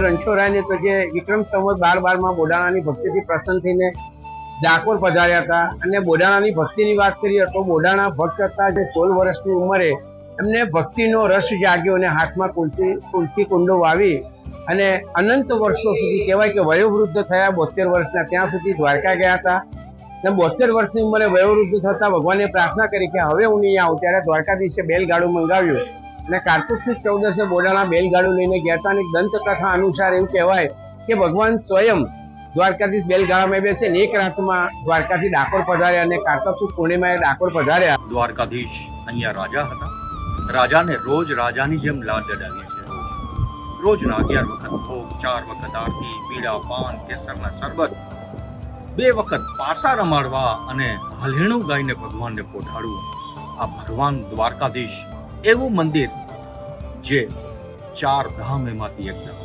રણછોડરાયને તો જે વિક્રમ સંવત 1212 બોડાણાની ભક્તિથી પ્રસન્ન થઈને ડાકોર પધાર્યા હતા અને બોડાણાની ભક્તિની વાત કરીએ તો બોડાણા ભક્ત હતા જે 16 વર્ષની ઉંમરે એમને ભક્તિનો રસ જાગ્યો અને હાથમાં તુલસી કુંડો વાવી અને અનંત વર્ષો સુધી કહેવાય કે વયોવૃદ્ધ થયા 72 વર્ષના ત્યાં સુધી દ્વારકા ગયા હતા અને 72 વર્ષની ઉંમરે વયોવૃદ્ધ થતા ભગવાનને પ્રાર્થના કરી કે હવે હું નહીં આવું ત્યારે દ્વારકાધીશે બેલગાડું મંગાવ્યું અને કાર્તિક સુદ 14 બોડાણા બેલગાડું લઈને ગયા હતા અને દંતકથા અનુસાર એવું કહેવાય કે ભગવાન સ્વયં દ્વારકાધીશ બેલગાડામાં બેસે ને એક રાતમાં દ્વારકાથી ડાકોર પધાર્યા અને કાર્તિક સુદ પૂર્ણિમાએ ડાકોર પધાર્યા। દ્વારકાધીશ અહીંયા રાજા હતા। રાજાને રોજ રાજાની જેમ લાડ લડાવીએ છે। રોજના 11 વખત ભોગ, 4 વખત આરતી, પીળા પાન, કેસરના શરબત, 2 વખત પાસા રમાડવા અને હલેણું ગાઈને ભગવાનને પોઢાડવું। આ ભગવાન દ્વારકાધીશ એવું મંદિર જે 4 ધામ એમાંથી એક ધામ